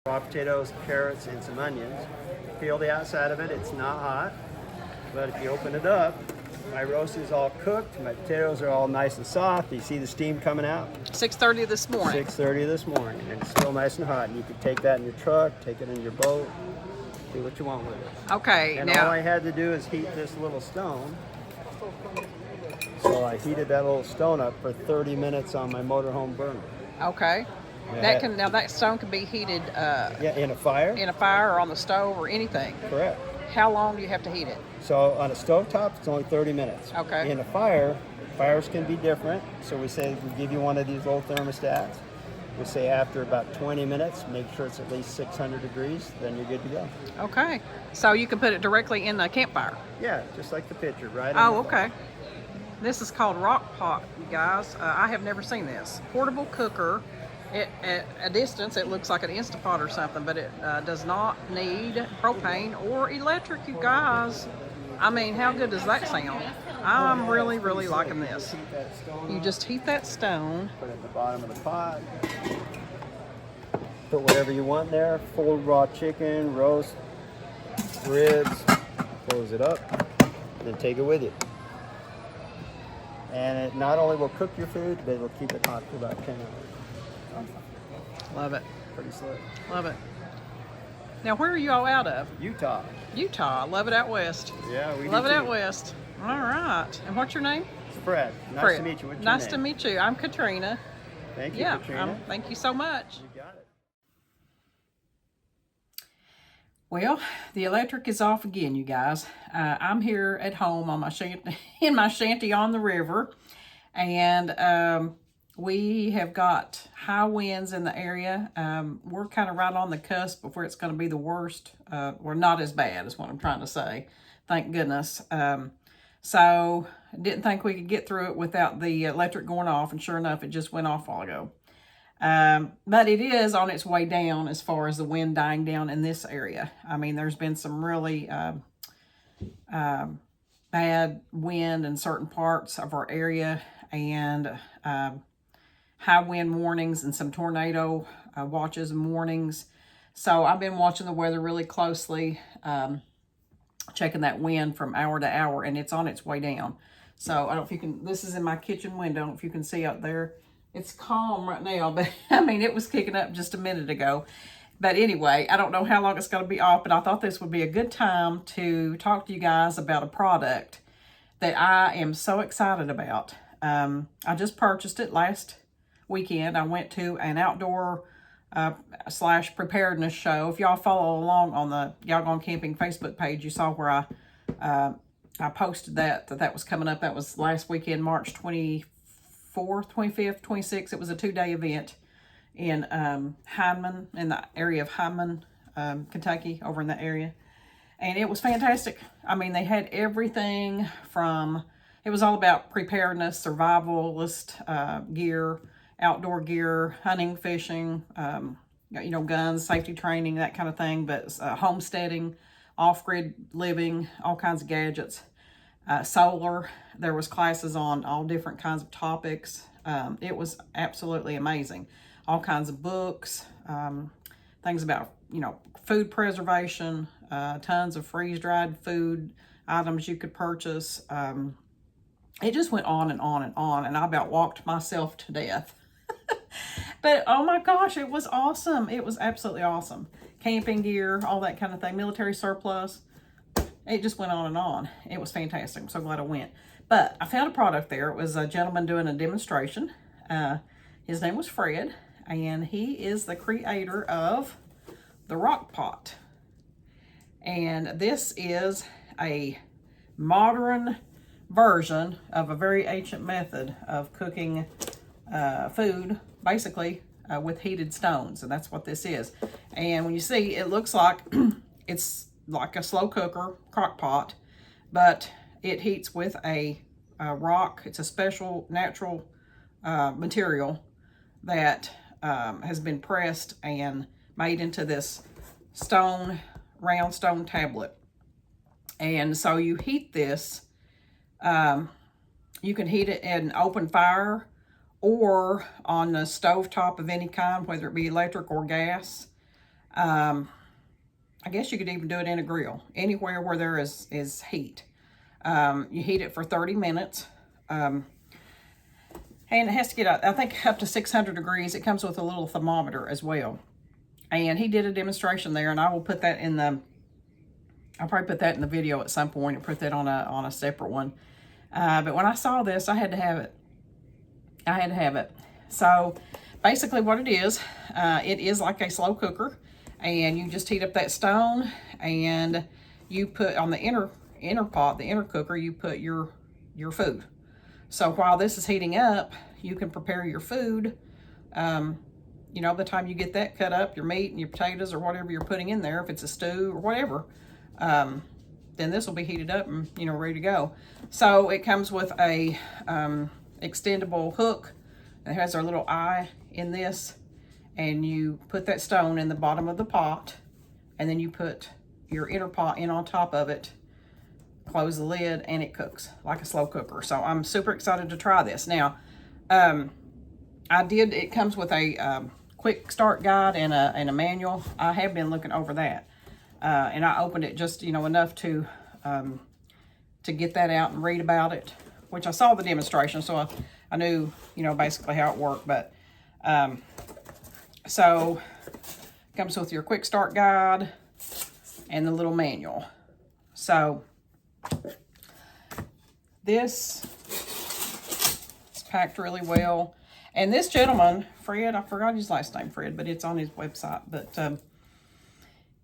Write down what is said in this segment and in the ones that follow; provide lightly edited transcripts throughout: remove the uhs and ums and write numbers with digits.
Raw potatoes, carrots, and some onions. Peel the outside of it. It's not hot, but if you open it up, my roast is all cooked. My potatoes are all nice and soft. You see the steam coming out? 6:30 this morning. 6:30 this morning, and it's still nice and hot. And you can take that in your truck, take it in your boat, do what you want with it. Okay, And now all I had to do is heat this little stone. So I heated that little stone up for 30 minutes on my motorhome burner. okay. Yeah. Now that stone can be heated Yeah, in a fire? in a fire or on the stove or anything. Correct. How long do you have to heat it? So on a stovetop, it's only 30 minutes. Okay. In a fire, fires can be different. So we say we give you one of these little thermostats. We say after about 20 minutes, make sure it's at least 600 degrees, then you're good to go. Okay. So you can put it directly in the campfire. Yeah, just like the picture, right? in Oh, the fire. okay. This is called Rock Pot, you guys. I have never seen this. Portable cooker. At a distance, it looks like an Instapot or something, but it does not need propane or electric, you guys. I mean, how good does that sound? I'm really, really liking this. Heat that stone You up, just heat that stone. put it at the bottom of the pot. Put whatever you want there. Full raw chicken, roast, ribs. Close it up, then take it with you. And it not only will cook your food, but it'll keep it hot for about 10 hours. Love it. Pretty slick. Love it. Now, where are you all out of? Utah. Utah. Love it out west. Yeah, we Love it do out too. west. All right. And what's your name? Fred. Nice Fred. to meet you. What's your Nice name? to meet you. I'm Katrina. Thank you, Yeah. Katrina. Thank you so much. You got it. Well, the electric is off again, you guys. I'm here at home on my shanty, in my shanty on the river, and we have got high winds in the area. We're kind of right on the cusp of where it's going to be the worst, or not as bad is what I'm trying to say. Thank goodness. So didn't think we could get through it without the electric going off, and sure enough, it just went off a while ago. But it is on its way down as far as the wind dying down in this area. I mean, there's been some really bad wind in certain parts of our area, and high wind warnings and some tornado watches and warnings. So I've been watching the weather really closely, checking that wind from hour to hour, and it's on its way down. So I don't know if you can, this is in my kitchen window, I don't know if you can see out there. It's calm right now, but I mean, it was kicking up just a minute ago. But anyway, I don't know how long it's going to be off, but I thought this would be a good time to talk to you guys about a product that I am so excited about. I just purchased it last weekend. I went to an outdoor / preparedness show. If y'all follow along on the Y'all Gone Camping Facebook page, you saw where I posted that was coming up. That was last weekend, March 24th, 25th, 26th. It was a 2-day event in Hyndman, in the area of Hyndman, Kentucky, over in that area. And it was fantastic. I mean, they had everything from, it was all about preparedness, survivalist gear, outdoor gear, hunting, fishing, guns, safety training, that kind of thing, but homesteading, off-grid living, all kinds of gadgets. Solar, there was classes on all different kinds of topics. It was absolutely amazing. All kinds of books, things about, food preservation, tons of freeze-dried food items you could purchase. It just went on and on and on, and I about walked myself to death. But oh my gosh, it was awesome. It was absolutely awesome. Camping gear, all that kind of thing, military surplus. It just went on and on. It was fantastic. I'm so glad I went. But I found a product there. It was a gentleman doing a demonstration. His name was Fred, and he is the creator of the Rock Pot. And this is a modern version of a very ancient method of cooking food, basically with heated stones. And that's what this is. And when you see, it looks like it's like a slow cooker, crock pot, but it heats with a rock. It's a special natural material that has been pressed and made into this round stone tablet. And so you heat this, you can heat it in open fire or on a stove top of any kind, whether it be electric or gas. I guess you could even do it in a grill, anywhere where there is heat. You heat it for 30 minutes. And it has to get, I think, up to 600 degrees. It comes with a little thermometer as well. And he did a demonstration there, and I will put that in the, I'll probably put that in the video at some point and put that on a separate one. But when I saw this, I had to have it. I had to have it. So basically what it is like a slow cooker, and you just heat up that stone, and you put on the inner pot, the inner cooker, you put your food. So while this is heating up, you can prepare your food. You know, by the time you get that cut up, your meat and your potatoes or whatever you're putting in there, if it's a stew or whatever, then this will be heated up and, you know, ready to go. So it comes with a extendable hook. It has our little eye in this, and you put that stone in the bottom of the pot, and then you put your inner pot in on top of it, close the lid, and it cooks like a slow cooker. So I'm super excited to try this. Now, it comes with a quick start guide and a manual. I have been looking over that. And I opened it just, you know, enough to get that out and read about it, which I saw the demonstration, so I knew, you know, basically how it worked. But so it comes with your quick start guide and the little manual. So this is packed really well. And this gentleman, Fred, I forgot his last name, Fred, but it's on his website. But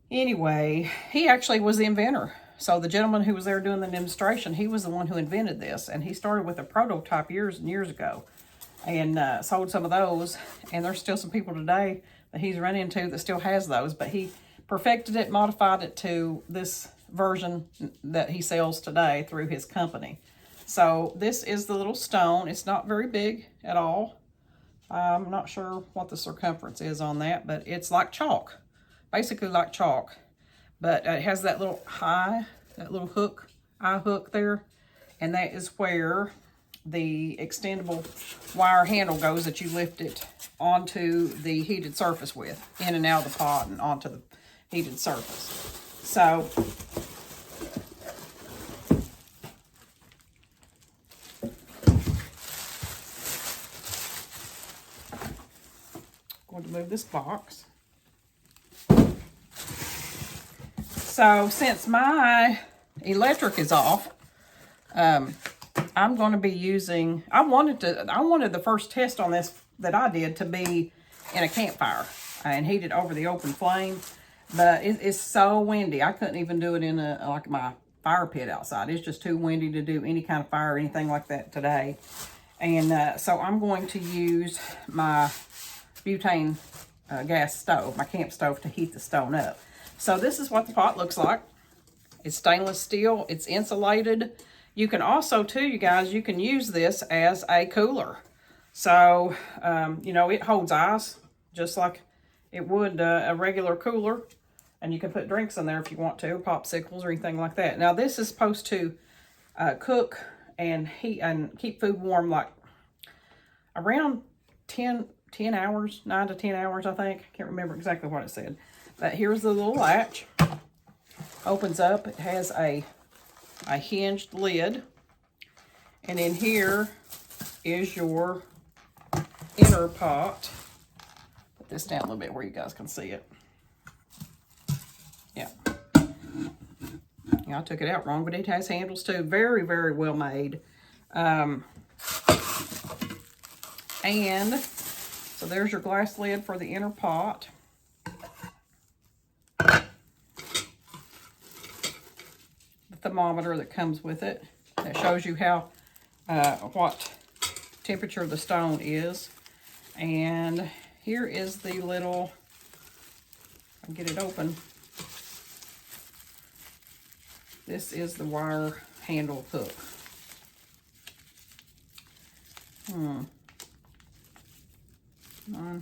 anyway, he actually was the inventor. So the gentleman who was there doing the demonstration, he was the one who invented this. And he started with a prototype years and years ago, and sold some of those. And there's still some people today that he's run into that still has those. But he perfected it, modified it to this version that he sells today through his company. So this is the little stone. It's not very big at all. I'm not sure what the circumference is on that, but it's like chalk. Basically like chalk. But it has that little eye hook there. And that is where the extendable wire handle goes that you lift it onto the heated surface with, in and out of the pot and onto the heated surface. So I'm going to move this box. So since my electric is off, I'm going to be using, I wanted the first test on this that I did to be in a campfire and heated over the open flame, but it's so windy. I couldn't even do it in like my fire pit outside. It's just too windy to do any kind of fire or anything like that today. And so I'm going to use my butane gas stove, my camp stove, to heat the stone up. So this is what the pot looks like. It's stainless steel. It's insulated. You can also, too, you guys, you can use this as a cooler. So, you know, it holds ice just like it would a regular cooler. And you can put drinks in there if you want to, popsicles or anything like that. Now, this is supposed to cook and heat and keep food warm like around 10 hours, 9 to 10 hours, I think. I can't remember exactly what it said. But here's the little latch. Opens up. It has a hinged lid. And in here is your inner pot. Put this down a little bit where you guys can see it. Yeah. Yeah, I took it out wrong, but it has handles too. Very, very well made. And so there's your glass lid for the inner pot. Thermometer that comes with it that shows you how what temperature the stone is. And here is the little, I'll get it open. This is the wire handle hook. Come on.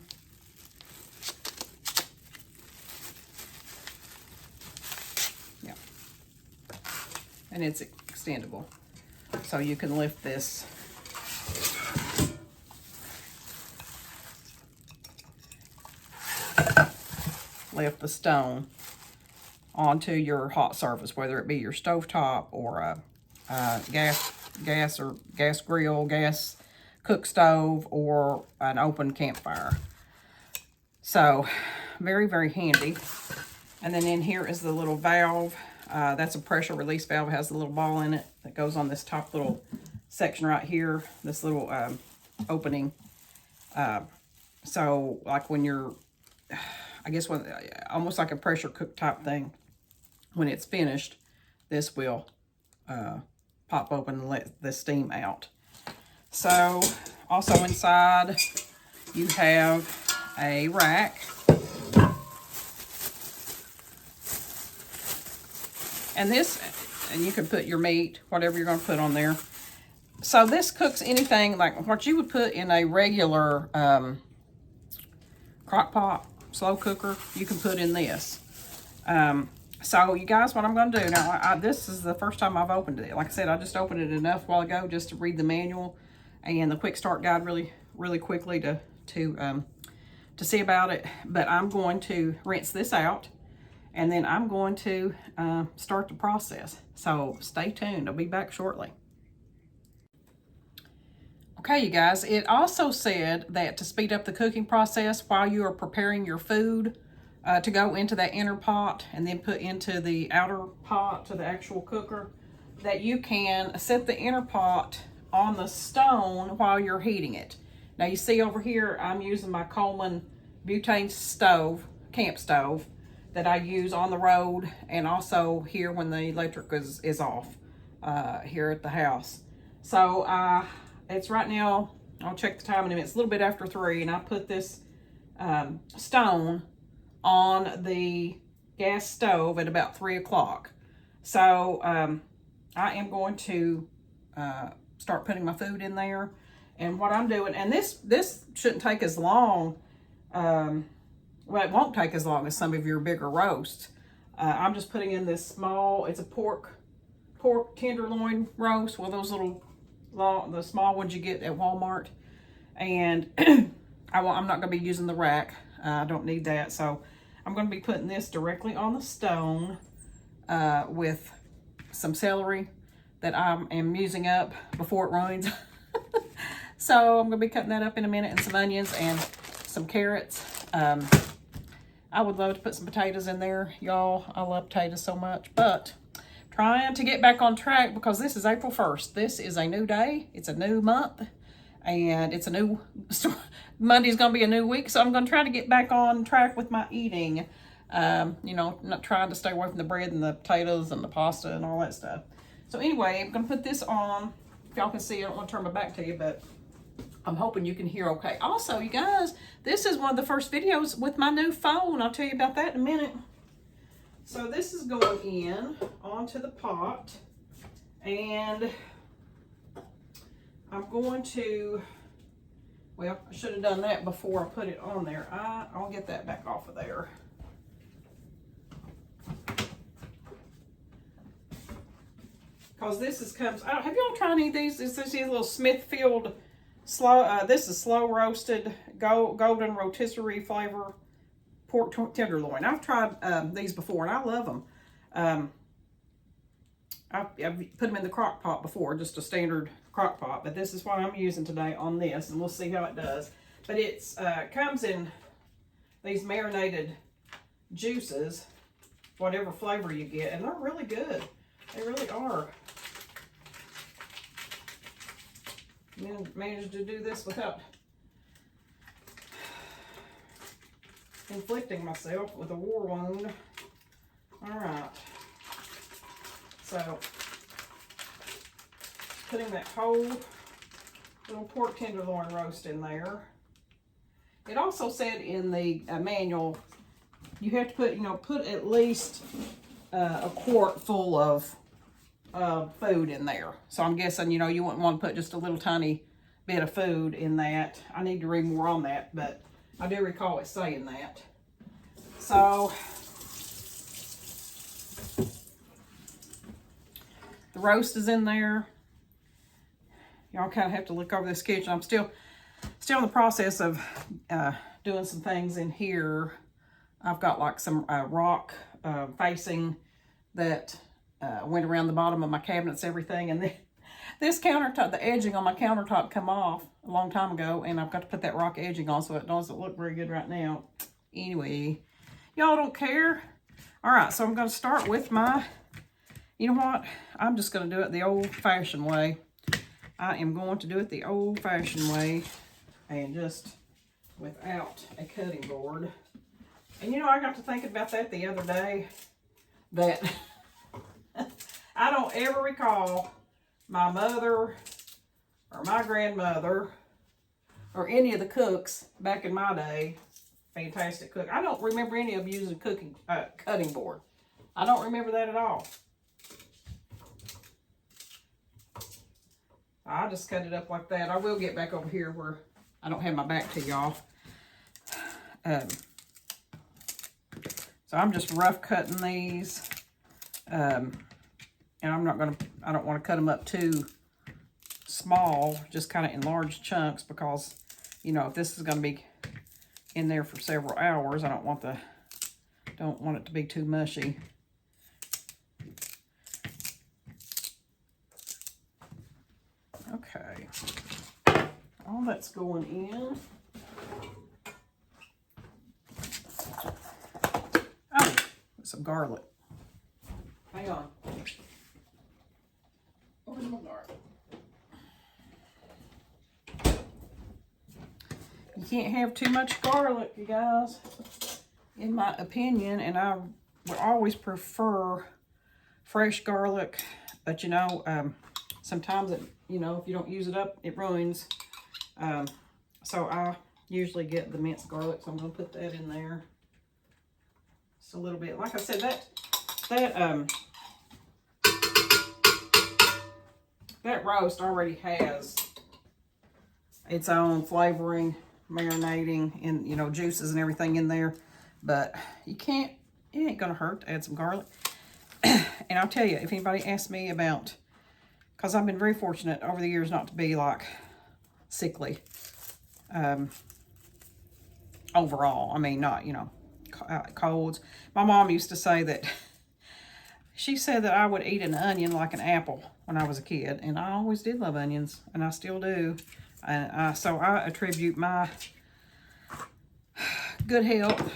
And it's extendable, so you can lift this lift the stone onto your hot surface, whether it be your stovetop or a gas grill, gas cook stove, or an open campfire. So very, very handy. And then in here is the little valve. That's a pressure release valve. It has a little ball in it that goes on this top little section right here, this little opening. So like when you're, I guess when almost like a pressure cook type thing, when it's finished, this will pop open and let the steam out. So also inside you have a rack. And this, and you can put your meat, whatever you're going to put on there. So this cooks anything like what you would put in a regular crock pot, slow cooker, you can put in this. So you guys, what I'm going to do now, this is the first time I've opened it. Like I said, I just opened it enough while ago just to read the manual and the quick start guide really quickly to see about it. But I'm going to rinse this out, and then I'm going to start the process. So stay tuned. I'll be back shortly. Okay, you guys, it also said that to speed up the cooking process while you are preparing your food to go into that inner pot and then put into the outer pot to the actual cooker, that you can set the inner pot on the stone while you're heating it. Now you see over here, I'm using my Coleman butane stove, camp stove, that I use on the road and also here when the electric is off here at the house. So it's right now, I'll check the time in a minute, it's a little bit after 3, and I put this stone on the gas stove at about 3 o'clock. So I am going to start putting my food in there. And what I'm doing, and this shouldn't take as long, well, it won't take as long as some of your bigger roasts. I'm just putting in this small, it's a pork tenderloin roast, well, those little, the small ones you get at Walmart. And I'm not going to be using the rack. I don't need that. So I'm going to be putting this directly on the stone with some celery that I am using up before it ruins. So I'm going to be cutting that up in a minute, and some onions and some carrots. I would love to put some potatoes in there, y'all. I love potatoes so much, but trying to get back on track because this is April 1st. This is a new day. It's a new month, and it's a new, Monday's going to be a new week, so I'm going to try to get back on track with my eating. You know, not trying to stay away from the bread and the potatoes and the pasta and all that stuff. So anyway, I'm going to put this on. If y'all can see, I don't want to turn my back to you, but I'm hoping you can hear okay. Also, you guys, this is one of the first videos with my new phone. I'll tell you about that in a minute. So this is going in onto the pot, and I'm going to, well, I should have done that before I put it on there. I'll get that back off of there. Because this comes, have y'all tried any of these? This is these little Smithfield slow, this is slow roasted golden rotisserie flavor pork tenderloin. I've tried these before and I love them. I've put them in the crock pot before, just a standard crock pot, but this is what I'm using today on this, and we'll see how it does. But it's comes in these marinated juices, whatever flavor you get, and they're really good. They really are. Managed to do this without inflicting myself with a war wound. All right. So, putting that whole little pork tenderloin roast in there. It also said in the manual, you have to put, put at least a quart full of food in there. So I'm guessing, you wouldn't want to put just a little tiny bit of food in that. I need to read more on that, but I do recall it saying that. So the roast is in there. Y'all kind of have to look over this kitchen. I'm still in the process of doing some things in here. I've got like some rock facing that went around the bottom of my cabinets, everything. And then this countertop, the edging on my countertop come off a long time ago. And I've got to put that rock edging on, so it doesn't look very good right now. Anyway, y'all don't care. All right, so I'm going to start with my, you know what? I'm just going to do it the old-fashioned way. I am going to do it the old-fashioned way and just without a cutting board. And you know, I got to thinking about that the other day, that I don't ever recall my mother or my grandmother or any of the cooks back in my day, fantastic cook. I don't remember any of them using cutting board. I don't remember that at all. I just cut it up like that. I will get back over here where I don't have my back to y'all. So I'm just rough cutting these. And I'm not going to, I don't want to cut them up too small, just kind of in large chunks, because, you know, if this is going to be in there for several hours, I don't want it to be too mushy. Okay, all that's going in. Oh, some garlic. Hang on. Where's my garlic? You can't have too much garlic, you guys, in my opinion, and I would always prefer fresh garlic, but you know, sometimes it, you know, if you don't use it up, it ruins. So I usually get the minced garlic, so I'm going to put that in there. Just a little bit. Like I said, that roast already has its own flavoring, marinating, and, you know, juices and everything in there. But you can't, it ain't going to hurt to add some garlic. And I'll tell you, if anybody asks me about, because I've been very fortunate over the years not to be, like, sickly. Overall, I mean, not, you know, colds. My mom used to say that, she said that I would eat an onion like an apple when I was a kid. And I always did love onions, and I still do. And so I attribute my good health.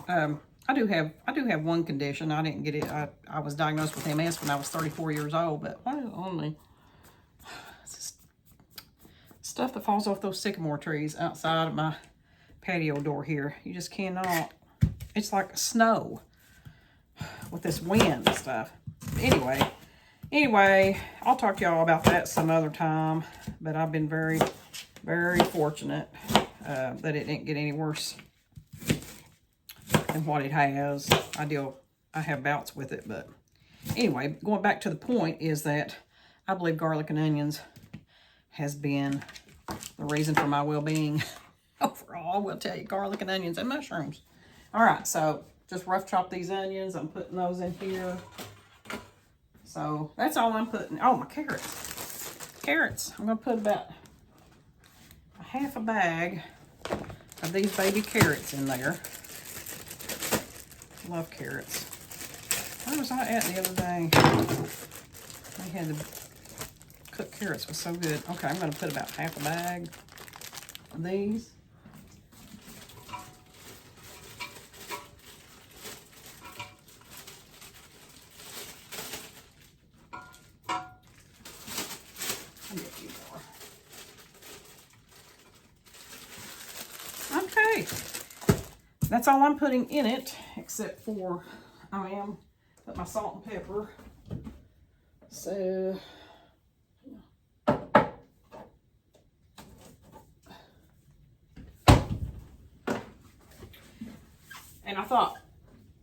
I do have one condition. I didn't get it. I was diagnosed with MS when I was 34 years old, but only stuff that falls off those sycamore trees outside of my patio door here. You just cannot. It's like snow with this wind and stuff. Anyway, I'll talk to y'all about that some other time. But I've been very, very fortunate that it didn't get any worse than what it has. I have bouts with it, but anyway, going back to the point is that I believe garlic and onions has been the reason for my well-being overall. I will tell you, garlic and onions and mushrooms. All right, so just rough chop these onions. I'm putting those in here. So that's all I'm putting. Oh, my carrots. Carrots. I'm going to put about a half a bag of these baby carrots in there. Love carrots. Where was I at the other day? I had the cooked carrots. Was so good. Okay, I'm going to put about half a bag of these. Okay, that's all I'm putting in it, except for I am put my salt and pepper. So and I thought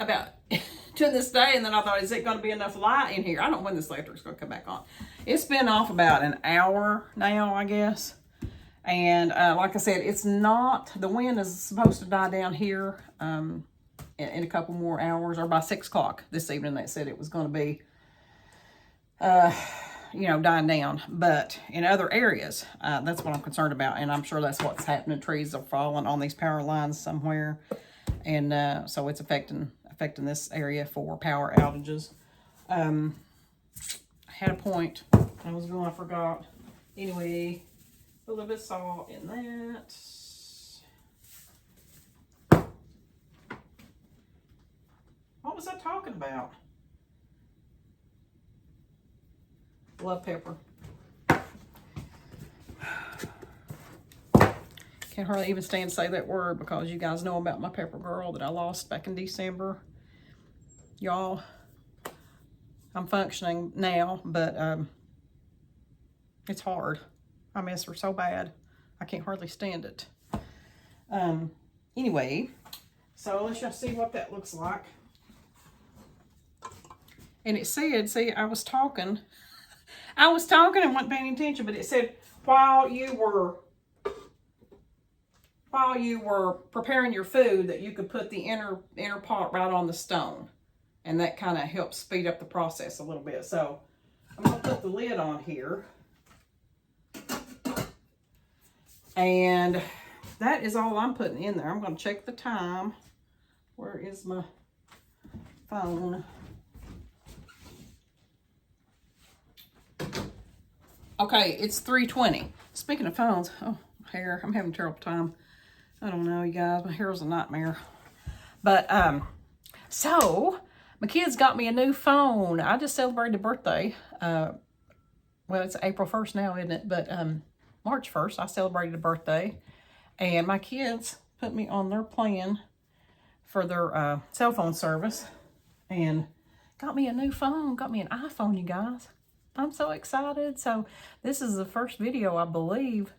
about to this day, and then I thought, is it going to be enough light in here? I don't know when this electric's going to come back on. It's been off about an hour now, I guess. And like I said, it's not, the wind is supposed to die down here in a couple more hours, or by 6 o'clock this evening. They said it was going to be, you know, dying down. But in other areas, that's what I'm concerned about. And I'm sure that's what's happening. Trees are falling on these power lines somewhere. and so it's affecting this area for power outages. I had a point I forgot. Anyway, a little bit of salt in that. What was I talking about? Love pepper. Can't hardly even stand to say that word because you guys know about my pepper girl that I lost back in December. Y'all, I'm functioning now, but it's hard. I miss her so bad. I can't hardly stand it. Anyway, so let's just see what that looks like. And it said, see, I was talking and wasn't paying attention, but it said while you were preparing your food that you could put the inner pot right on the stone, and that kind of helps speed up the process a little bit. So I'm gonna put the lid on here, and that is all I'm putting in there. I'm gonna check the time. Where is my phone? Okay, it's 3:20. Speaking of phones, oh, hair, I'm having a terrible time. I don't know, you guys, my hair is a nightmare. But, so, my kids got me a new phone. I just celebrated a birthday. Well, it's April 1st now, isn't it? But, March 1st, I celebrated a birthday. And my kids put me on their plan for their cell phone service. And got me a new phone, got me an iPhone, you guys. I'm so excited. So this is the first video, I believe.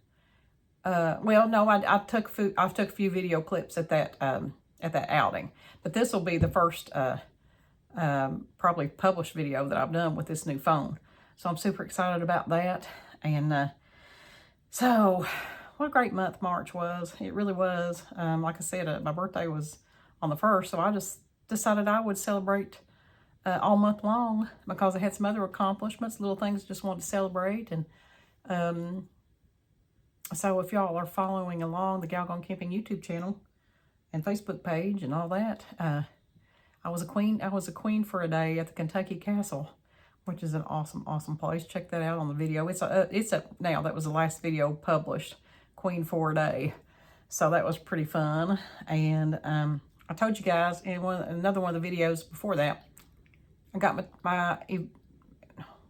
Well, no, I've took a few video clips at that outing, but this will be the first probably published video that I've done with this new phone. So I'm super excited about that. And so what a great month March was. It really was. Like I said, my birthday was on the 1st, so I just decided I would celebrate all month long because I had some other accomplishments, little things I just wanted to celebrate. And so if y'all are following along the Gal Gone Camping YouTube channel and Facebook page and all that, I was a queen for a day at the Kentucky Castle, which is an awesome place. Check that out on the video. It's up now. That was the last video published, queen for a day. So that was pretty fun. And I told you guys in another one of the videos before that, I got my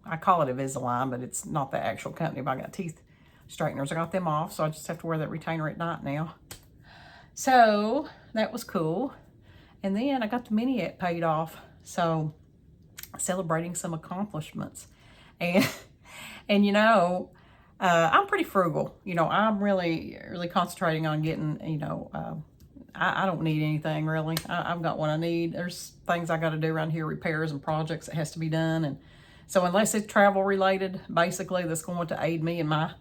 I call it Invisalign, but it's not the actual company, but I got teeth straighteners. I got them off, so I just have to wear that retainer at night now. So that was cool. And then I got the mini app paid off, so celebrating some accomplishments. And you know, I'm pretty frugal. You know, I'm really concentrating on getting, you know, I don't need anything really. I've got what I need. There's things I got to do around here, repairs and projects that has to be done. And so unless it's travel related, basically that's going to aid me in my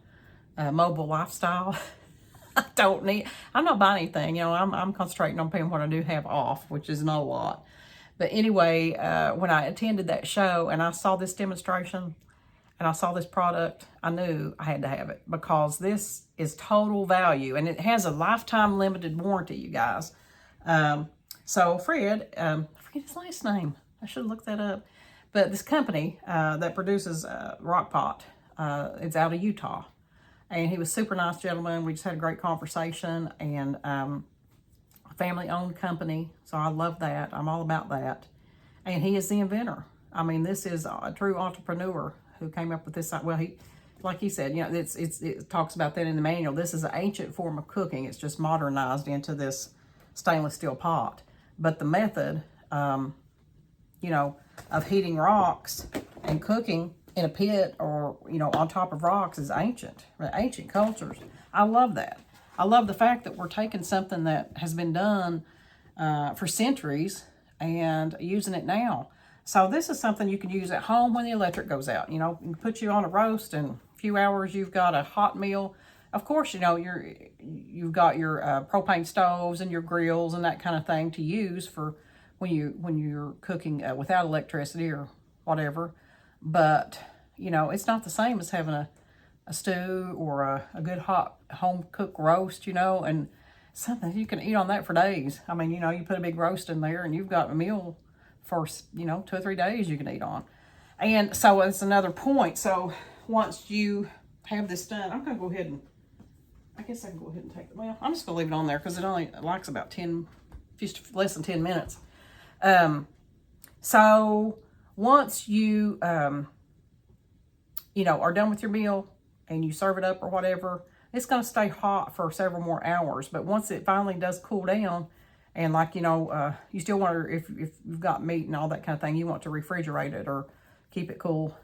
mobile lifestyle, I'm not buying anything. You know, I'm concentrating on paying what I do have off, which is not a lot. But anyway, when I attended that show and I saw this demonstration and I saw this product, I knew I had to have it because this is total value and it has a lifetime limited warranty, you guys. So Fred, I forget his last name. I should have looked that up. But this company that produces Rock Pot, it's out of Utah. And he was a super nice gentleman. We just had a great conversation, and a family-owned company. So I love that. I'm all about that. And he is the inventor. I mean, this is a true entrepreneur who came up with this. Well, like he said, you know, it talks about that in the manual. This is an ancient form of cooking. It's just modernized into this stainless steel pot. But the method, you know, of heating rocks and cooking in a pit or, you know, on top of rocks is ancient cultures. I love that. I love the fact that we're taking something that has been done for centuries and using it now. So this is something you can use at home when the electric goes out. You know, put you on a roast in a few hours, you've got a hot meal. Of course, you know, you've got your propane stoves and your grills and that kind of thing to use for when you're cooking without electricity or whatever. But, you know, it's not the same as having a stew or a good hot home cooked roast, you know. And something you can eat on that for days. I mean, you know, you put a big roast in there and you've got a meal for, you know, 2 or 3 days you can eat on. And so it's another point. So once you have this done, I'm going to go ahead and, I guess I can go ahead and take, well, I'm just going to leave it on there because it only likes about 10, just less than 10 minutes. So once you, you know, are done with your meal and you serve it up or whatever, it's going to stay hot for several more hours. But once it finally does cool down, and like, you know, you still want to, if you've got meat and all that kind of thing, you want to refrigerate it or keep it cool,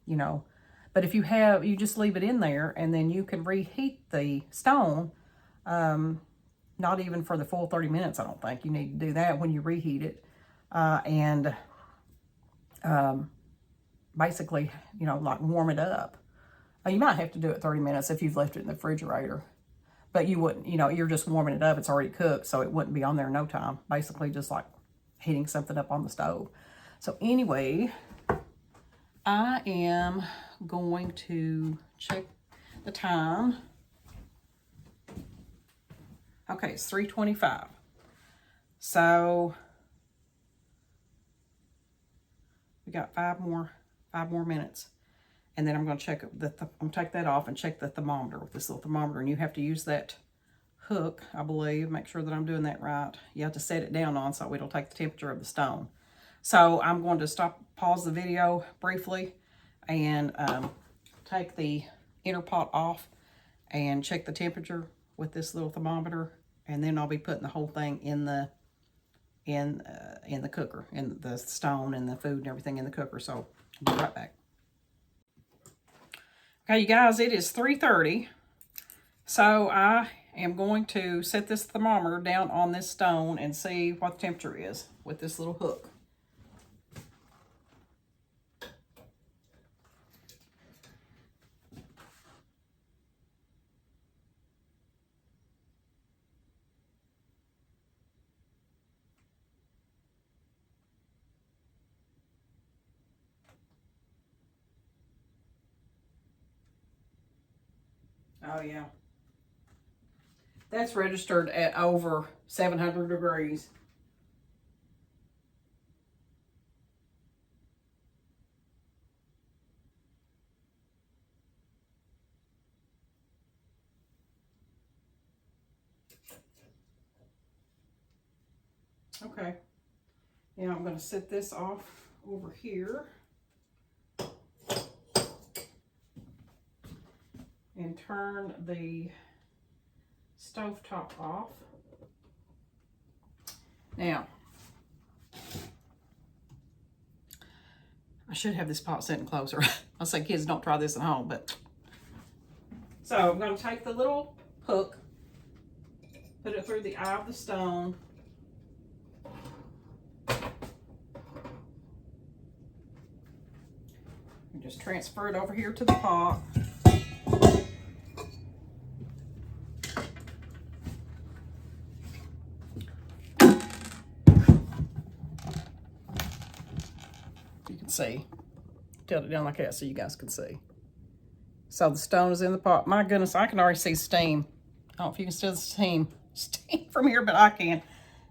you know. But if you have, you just leave it in there and then you can reheat the stone. Not even for the full 30 minutes, I don't think. You need to do that when you reheat it. Basically, you know, like warm it up. You might have to do it 30 minutes if you've left it in the refrigerator. But you wouldn't, you know, you're just warming it up. It's already cooked, so it wouldn't be on there in no time. Basically, just like heating something up on the stove. So anyway, I am going to check the time. Okay, it's 3:25. So we got five more minutes. And then I'm going to check I'm going to take that off and check the thermometer with this little thermometer. And you have to use that hook, I believe. Make sure that I'm doing that right. You have to set it down on so it'll take the temperature of the stone. So I'm going to pause the video briefly and take the inner pot off and check the temperature with this little thermometer. And then I'll be putting the whole thing in the cooker, in the stone and the food and everything in the cooker. So I'll be right back. Okay, you guys, it is 3:30. So I am going to set this thermometer down on this stone and see what the temperature is with this little hook. Oh, yeah. That's registered at over 700 degrees. Okay. Now I'm going to set this off over here. And turn the stovetop off. Now, I should have this pot sitting closer. I'll say kids don't try this at home, but. So I'm going to take the little hook, put it through the eye of the stone. And just transfer it over here to the pot. See, tilt it down like that so you guys can see. So the stone is in the pot. My goodness, I can already see steam. I don't know if you can still see steam from here, but I can.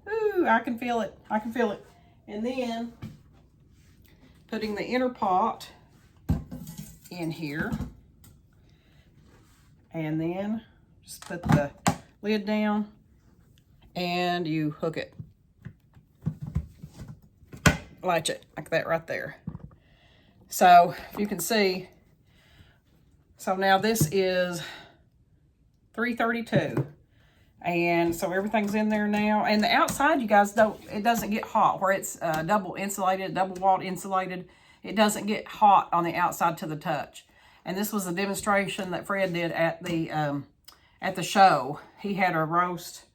Ooh, I can feel it. I can feel it. And then putting the inner pot in here. And then just put the lid down and you hook it. Latch it like that right there. So if you can see, so now this is 3:32, and so everything's in there now. And the outside, you guys, it doesn't get hot where it's double walled insulated. It doesn't get hot on the outside to the touch. And this was a demonstration that Fred did at the show. He had a roast.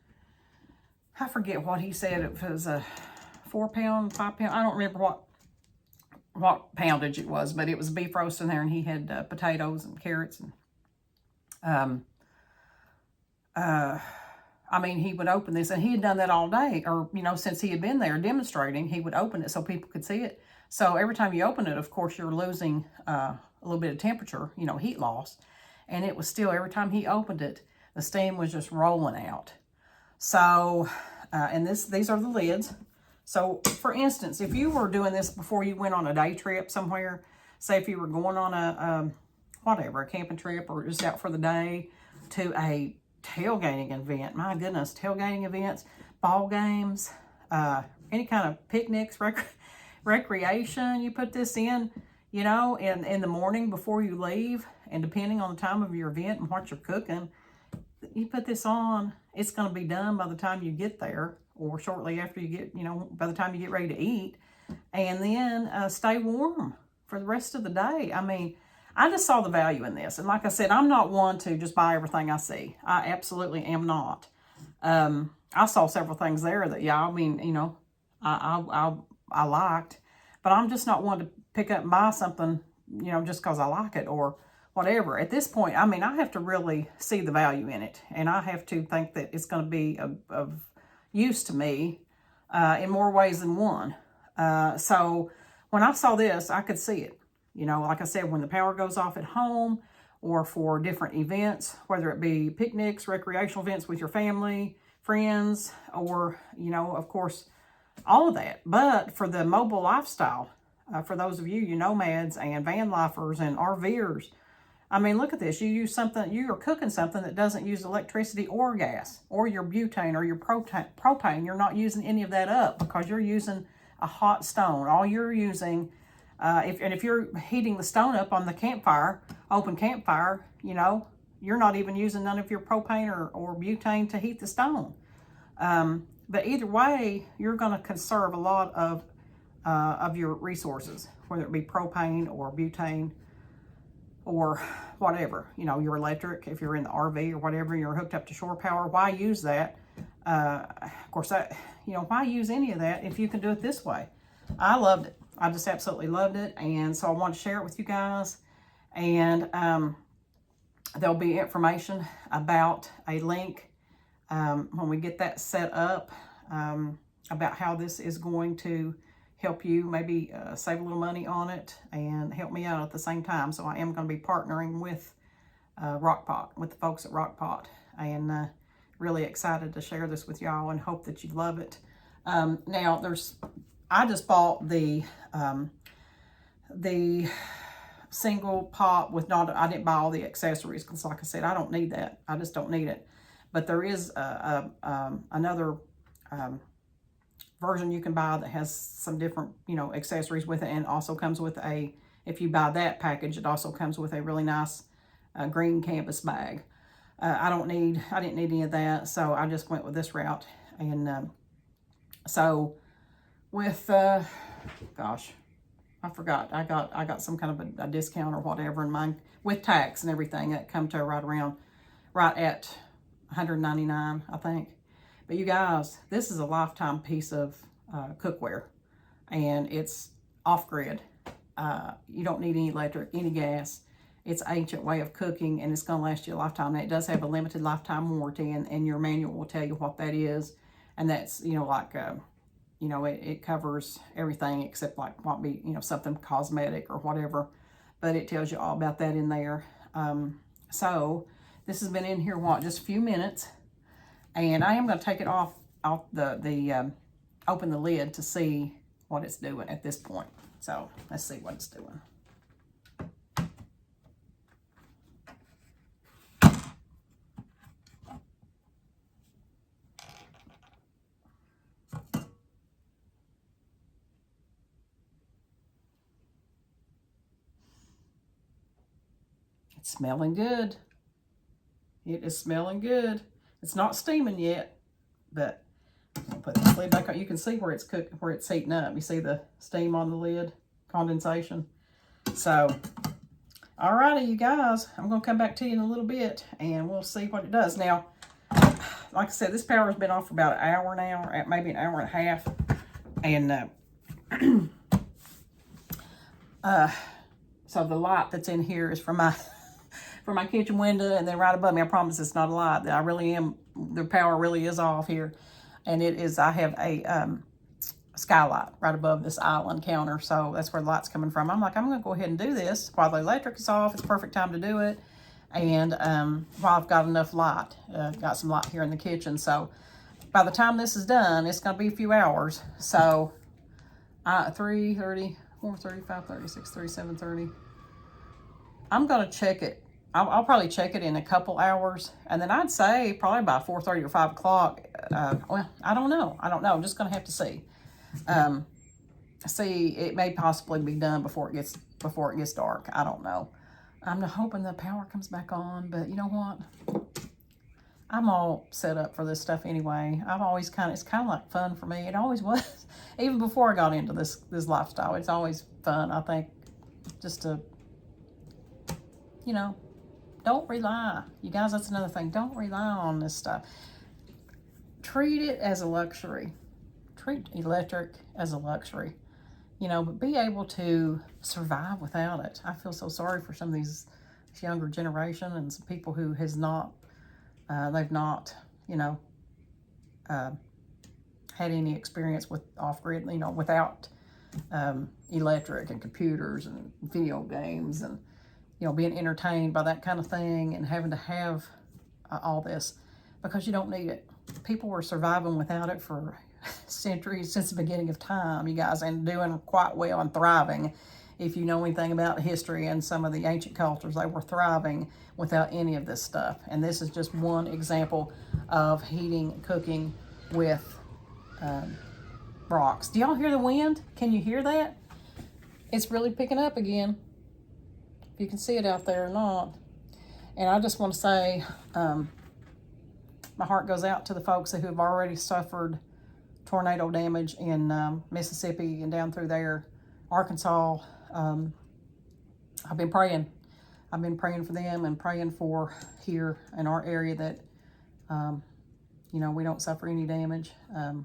I forget what he said. It was a 4 pound, 5 pound. I don't remember what poundage it was, but it was beef roast in there, and he had potatoes and carrots. And I mean, he would open this, and he had done that all day, or, you know, since he had been there demonstrating, he would open it so people could see it. So every time you open it, of course, you're losing a little bit of temperature, you know, heat loss. And it was still, every time he opened it, the steam was just rolling out. So, and these are the lids. So, for instance, if you were doing this before you went on a day trip somewhere, say if you were going on a camping trip or just out for the day to a tailgating event, my goodness, tailgating events, ball games, any kind of picnics, recreation, you put this in, you know, in the morning before you leave, and depending on the time of your event and what you're cooking, you put this on, it's going to be done by the time you get there, or shortly after you get, you know, by the time you get ready to eat, and then stay warm for the rest of the day. I mean, I just saw the value in this. And like I said, I'm not one to just buy everything I see. I absolutely am not. I saw several things there that, yeah, I mean, you know, I liked, but I'm just not one to pick up and buy something, you know, just because I like it or whatever. At this point, I mean, I have to really see the value in it, and I have to think that it's going to be of use to me in more ways than one. So when I saw this, I could see it. You know, like I said, when the power goes off at home or for different events, whether it be picnics, recreational events with your family, friends, or, you know, of course, all of that. But for the mobile lifestyle, for those of you, you nomads and van lifers and RVers, I mean, look at this. You use something, you are cooking something that doesn't use electricity or gas or your butane or your propane. You're not using any of that up because you're using a hot stone. All you're using, if you're heating the stone up on the campfire, open campfire, you know, you're not even using none of your propane or butane to heat the stone. But either way, you're going to conserve a lot of your resources, whether it be propane or butane or whatever, you know, your electric, if you're in the RV or whatever, you're hooked up to shore power, why use that? Of course, that, you know, why use any of that if you can do it this way? I loved it. I just absolutely loved it. And so I wanted to share it with you guys. And there'll be information about a link when we get that set up about how this is going to help you maybe save a little money on it and help me out at the same time. So I am going to be partnering with Rockpot, with the folks at Rockpot, and really excited to share this with y'all and hope that you love it. Now I just bought the single pot with I didn't buy all the accessories because, like I said, I don't need that. I just don't need it. But there is another version you can buy that has some different, you know, accessories with it, and also comes with if you buy that package, it also comes with a really nice green canvas bag. I didn't need any of that, so I just went with this route. And so with gosh, I forgot, I got some kind of a discount or whatever, and mine with tax and everything that come to right at $199, I think. But you guys, this is a lifetime piece of cookware, and it's off-grid. You don't need any electric, any gas. It's an ancient way of cooking, and it's going to last you a lifetime. Now, it does have a limited lifetime warranty, and your manual will tell you what that is. And that's, you know, like, you know, it covers everything except like what be, you know, something cosmetic or whatever. But it tells you all about that in there. So this has been in here, just a few minutes. And I am going to take it off open the lid to see what it's doing at this point. So let's see what it's doing. It's smelling good. It is smelling good. It's not steaming yet, but I'll put this lid back on. You can see where it's where it's heating up. You see the steam on the lid, condensation. So, alrighty, you guys, I'm gonna come back to you in a little bit, and we'll see what it does. Now, like I said, this power has been off for about an hour now, maybe an hour and a half, and so the light that's in here is from my kitchen window, and then right above me, I promise it's not a light. The power really is off here. And it is, I have a skylight right above this island counter, so that's where the light's coming from. I'm like, I'm gonna go ahead and do this while the electric is off. It's a perfect time to do it. And while I've got enough light, got some light here in the kitchen. So by the time this is done, it's going to be a few hours. So 3:30, 4:30, 5:30, 6:30, 7:30. I'm going to check it. I'll probably check it in a couple hours. And then I'd say probably by 4:30 or 5 o'clock. Well, I don't know. I'm just going to have to see. See, it may possibly be done before it gets dark. I don't know. I'm hoping the power comes back on, but you know what? I'm all set up for this stuff anyway. it's kind of like fun for me. It always was. Even before I got into this lifestyle, it's always fun, I think, just to, don't rely. You guys, that's another thing. Don't rely on this stuff. Treat it as a luxury. Treat electric as a luxury. But be able to survive without it. I feel so sorry for some of this younger generation and some people who they've not, had any experience with off-grid, without electric and computers and video games and, being entertained by that kind of thing and having to have all this because you don't need it. People were surviving without it for centuries, since the beginning of time, you guys, and doing quite well and thriving. If you know anything about history and some of the ancient cultures, they were thriving without any of this stuff. And this is just one example of heating, cooking with rocks. Do y'all hear the wind? Can you hear that? It's really picking up again. If you can see it out there or not. And I just want to say, my heart goes out to the folks who have already suffered tornado damage in Mississippi and down through there, Arkansas. I've been praying for them and praying for here in our area that, we don't suffer any damage. You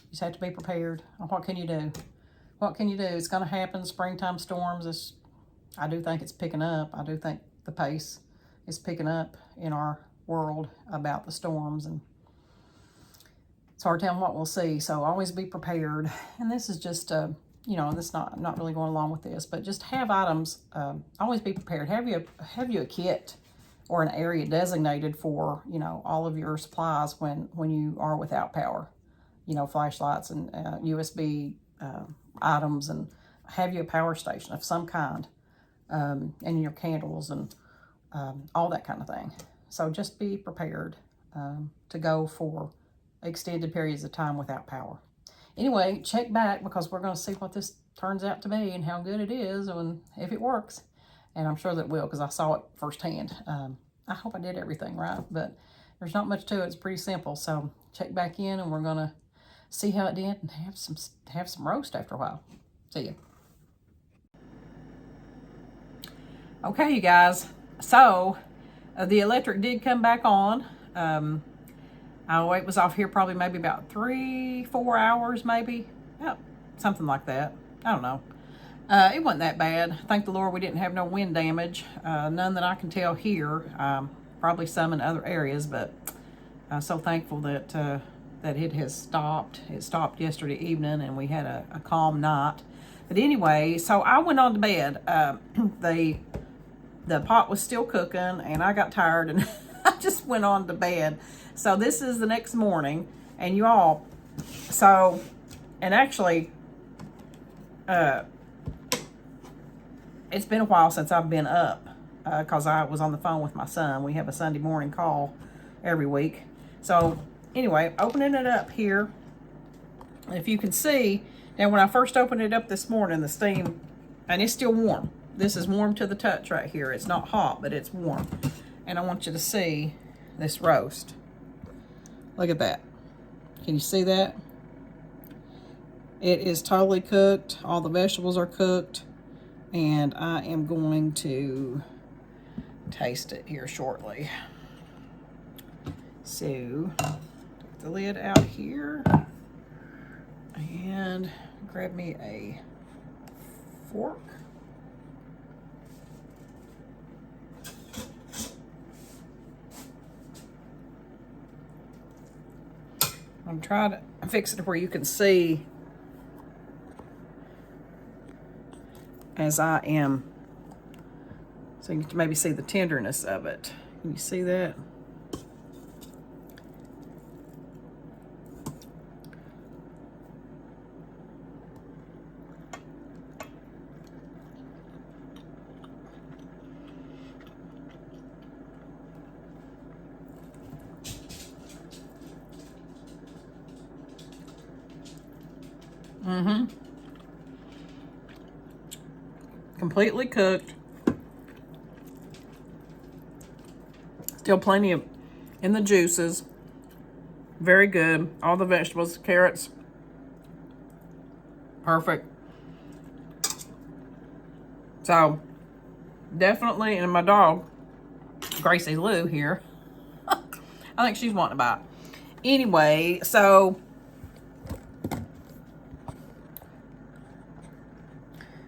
just have to be prepared. What can you do? What can you do? It's going to happen. Springtime storms. I do think it's picking up. I do think the pace is picking up in our world about the storms, and it's hard to tell what we'll see. So always be prepared. And this is just, this I'm not really going along with this, but just have items. Always be prepared. Have you a kit or an area designated for all of your supplies when you are without power. Flashlights and USB items, and have you a power station of some kind, and your candles and all that kind of thing. So just be prepared to go for extended periods of time without power. Anyway, check back because we're going to see what this turns out to be and how good it is and if it works. And I'm sure that it will because I saw it firsthand. I hope I did everything right, but there's not much to it. It's pretty simple. So check back in and we're going to see how it did and have some roast after a while. See you. Okay, you guys. So the electric did come back on. It was off here probably maybe about 3-4 hours, maybe. Yeah, something like that. I don't know. It wasn't that bad. Thank the Lord we didn't have no wind damage. None that I can tell here. Probably some in other areas, but I'm so thankful that it has stopped. It stopped yesterday evening, and we had a calm night. But anyway, so I went on to bed. The pot was still cooking, and I got tired, and I just went on to bed. So this is the next morning, and you all, and actually, it's been a while since I've been up, because I was on the phone with my son. We have a Sunday morning call every week. So anyway, opening it up here, and if you can see, now when I first opened it up this morning, the steam, and it's still warm. This is warm to the touch right here. It's not hot, but it's warm. And I want you to see this roast. Look at that. Can you see that? It is totally cooked. All the vegetables are cooked. And I am going to taste it here shortly. So, take the lid out here. And grab me a fork. I'm trying to fix it to where you can see as I am, so you can maybe see the tenderness of it. Can you see that? Completely cooked. Still plenty of in the juices. Very good. All the vegetables, carrots. Perfect. So, definitely, and my dog, Gracie Lou here, I think she's wanting to buy it. Anyway, so,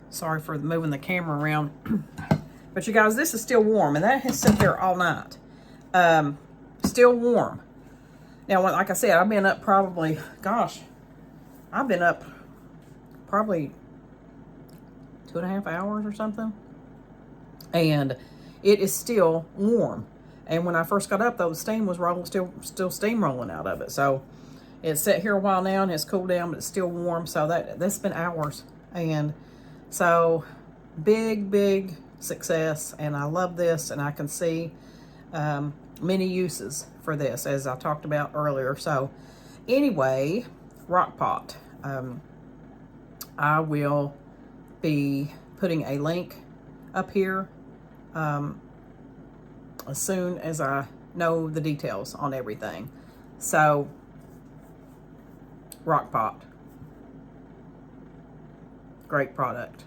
sorry for moving the camera around. But you guys, this is still warm, and that has sat there all night. Still warm. Now, like I said, I've been up probably, gosh, I've been up probably 2.5 hours or something. And it is still warm. And when I first got up, though, the steam was rolling, still steam rolling out of it. So it's sat here a while now and it's cooled down, but it's still warm. So that's been hours. And so big success. And I love this, and I can see many uses for this, as I talked about earlier. So anyway, Rock Pot. I will be putting a link up here as soon as I know the details on everything. So, Rock Pot. Great product.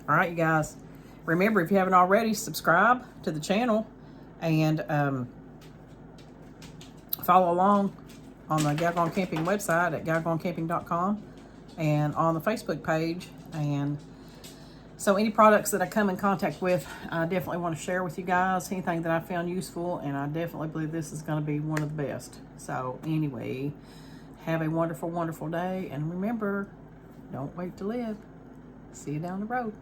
All right, you guys. Remember, if you haven't already, subscribe to the channel and follow along on the Gal Gone Camping website at galgonecamping.com and on the Facebook page. And so any products that I come in contact with, I definitely want to share with you guys. Anything that I found useful, and I definitely believe this is going to be one of the best. So anyway, have a wonderful day. And remember, don't wait to live. See you down the road.